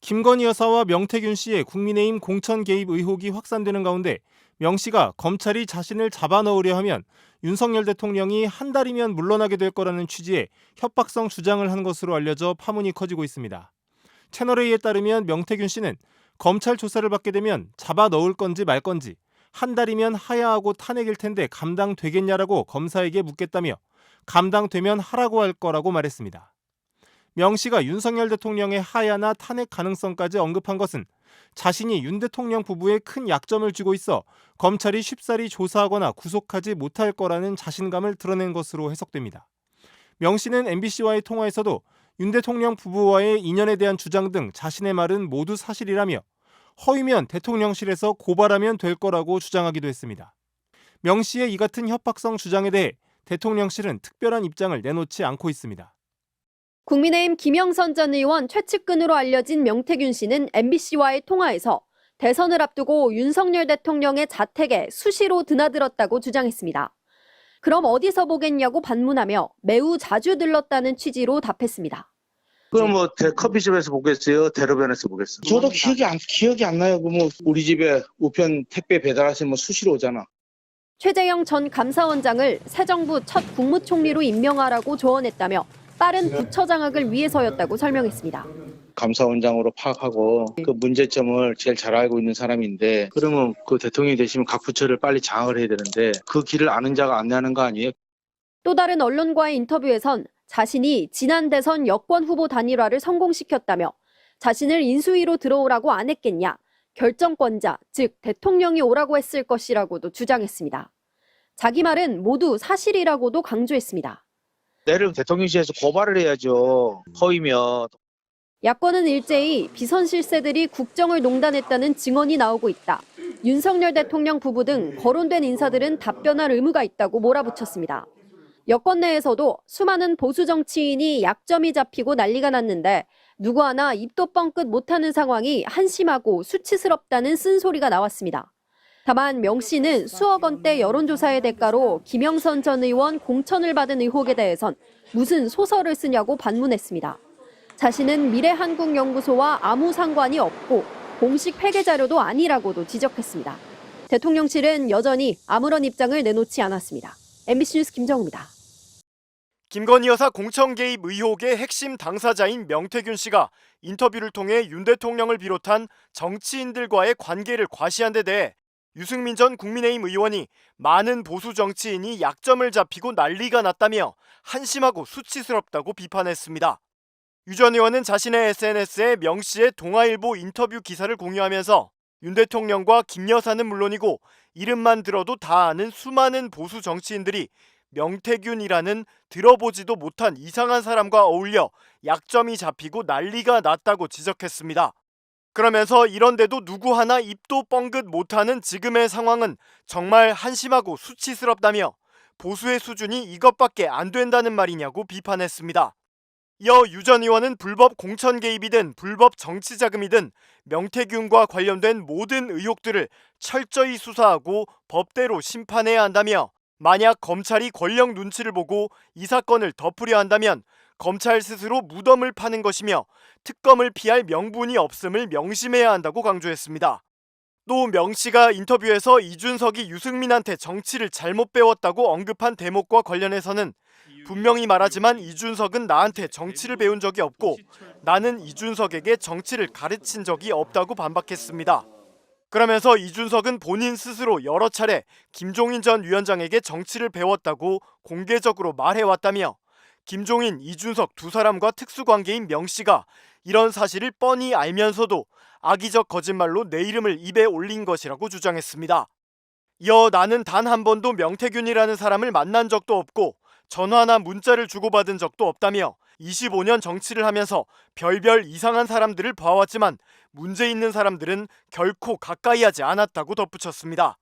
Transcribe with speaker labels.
Speaker 1: 김건희 여사와 명태균 씨의 국민의힘 공천 개입 의혹이 확산되는 가운데 명 씨가 검찰이 자신을 잡아넣으려 하면 윤석열 대통령이 한 달이면 물러나게 될 거라는 취지의 협박성 주장을 한 것으로 알려져 파문이 커지고 있습니다. 채널A에 따르면 명태균 씨는 검찰 조사를 받게 되면 잡아넣을 건지 말 건지 한 달이면 하야하고 탄핵일 텐데 감당되겠냐라고 검사에게 묻겠다며 감당되면 하라고 할 거라고 말했습니다. 명 씨가 윤석열 대통령의 하야나 탄핵 가능성까지 언급한 것은 자신이 윤 대통령 부부에 큰 약점을 쥐고 있어 검찰이 쉽사리 조사하거나 구속하지 못할 거라는 자신감을 드러낸 것으로 해석됩니다. 명 씨는 MBC와의 통화에서도 윤 대통령 부부와의 인연에 대한 주장 등 자신의 말은 모두 사실이라며 허위면 대통령실에서 고발하면 될 거라고 주장하기도 했습니다. 명 씨의 이 같은 협박성 주장에 대해 대통령실은 특별한 입장을 내놓지 않고 있습니다.
Speaker 2: 국민의힘 김영선 전 의원 최측근으로 알려진 명태균 씨는 MBC와의 통화에서 대선을 앞두고 윤석열 대통령의 자택에 수시로 드나들었다고 주장했습니다. 그럼 어디서 보겠냐고 반문하며 매우 자주 들렀다는 취지로 답했습니다.
Speaker 3: 그럼 뭐 커피숍에서 보겠어요? 대로변에서 보겠어요?
Speaker 4: 저도 기억이 안 나요. 우리 집에 우편 택배 배달하시면 수시로 오잖아.
Speaker 2: 최재형 전 감사원장을 새 정부 첫 국무총리로 임명하라고 조언했다며 빠른 부처 장악을 위해서였다고 설명했습니다.
Speaker 4: 감사원장으로 파악하고 그 문제점을 제일 잘 알고 있는 사람인데 그러면 그 대통령이 되시면 각 부처를 빨리 장악을 해야 되는데 그 길을 아는 자가 안내하는 거 아니에요?
Speaker 2: 또 다른 언론과의 인터뷰에선 자신이 지난 대선 여권 후보 단일화를 성공시켰다며 자신을 인수위로 들어오라고 안 했겠냐, 결정권자, 즉 대통령이 오라고 했을 것이라고도 주장했습니다. 자기 말은 모두 사실이라고도 강조했습니다.
Speaker 3: 내를 대통령실에서 고발을 해야죠. 허위면.
Speaker 2: 야권은 일제히 비선 실세들이 국정을 농단했다는 증언이 나오고 있다. 윤석열 대통령 부부 등 거론된 인사들은 답변할 의무가 있다고 몰아붙였습니다. 여권 내에서도 수많은 보수 정치인이 약점이 잡히고 난리가 났는데 누구 하나 입도 뻥끗 못하는 상황이 한심하고 수치스럽다는 쓴소리가 나왔습니다. 다만 명 씨는 수억 원대 여론조사의 대가로 김영선 전 의원 공천을 받은 의혹에 대해선 무슨 소설을 쓰냐고 반문했습니다. 자신은 미래한국연구소와 아무 상관이 없고 공식 회계 자료도 아니라고도 지적했습니다. 대통령실은 여전히 아무런 입장을 내놓지 않았습니다. MBC 뉴스 김정우입니다.
Speaker 1: 김건희 여사 공천 개입 의혹의 핵심 당사자인 명태균 씨가 인터뷰를 통해 윤 대통령을 비롯한 정치인들과의 관계를 과시한 데 대해 유승민 전 국민의힘 의원이 많은 보수 정치인이 약점을 잡히고 난리가 났다며 한심하고 수치스럽다고 비판했습니다. 유 전 의원은 자신의 SNS에 명 씨의 동아일보 인터뷰 기사를 공유하면서 윤 대통령과 김 여사는 물론이고 이름만 들어도 다 아는 수많은 보수 정치인들이 명태균이라는 들어보지도 못한 이상한 사람과 어울려 약점이 잡히고 난리가 났다고 지적했습니다. 그러면서 이런데도 누구 하나 입도 뻥긋 못하는 지금의 상황은 정말 한심하고 수치스럽다며 보수의 수준이 이것밖에 안 된다는 말이냐고 비판했습니다. 이어 유 전 의원은 불법 공천 개입이든 불법 정치자금이든 명태균과 관련된 모든 의혹들을 철저히 수사하고 법대로 심판해야 한다며 만약 검찰이 권력 눈치를 보고 이 사건을 덮으려 한다면 검찰 스스로 무덤을 파는 것이며 특검을 피할 명분이 없음을 명심해야 한다고 강조했습니다. 또 명 씨가 인터뷰에서 이준석이 유승민한테 정치를 잘못 배웠다고 언급한 대목과 관련해서는 분명히 말하지만 이준석은 나한테 정치를 배운 적이 없고 나는 이준석에게 정치를 가르친 적이 없다고 반박했습니다. 그러면서 이준석은 본인 스스로 여러 차례 김종인 전 위원장에게 정치를 배웠다고 공개적으로 말해왔다며 김종인, 이준석 두 사람과 특수관계인 명 씨가 이런 사실을 뻔히 알면서도 악의적 거짓말로 내 이름을 입에 올린 것이라고 주장했습니다. 이어 나는 단 한 번도 명태균이라는 사람을 만난 적도 없고 전화나 문자를 주고받은 적도 없다며 25년 정치를 하면서 별별 이상한 사람들을 봐왔지만 문제 있는 사람들은 결코 가까이 하지 않았다고 덧붙였습니다.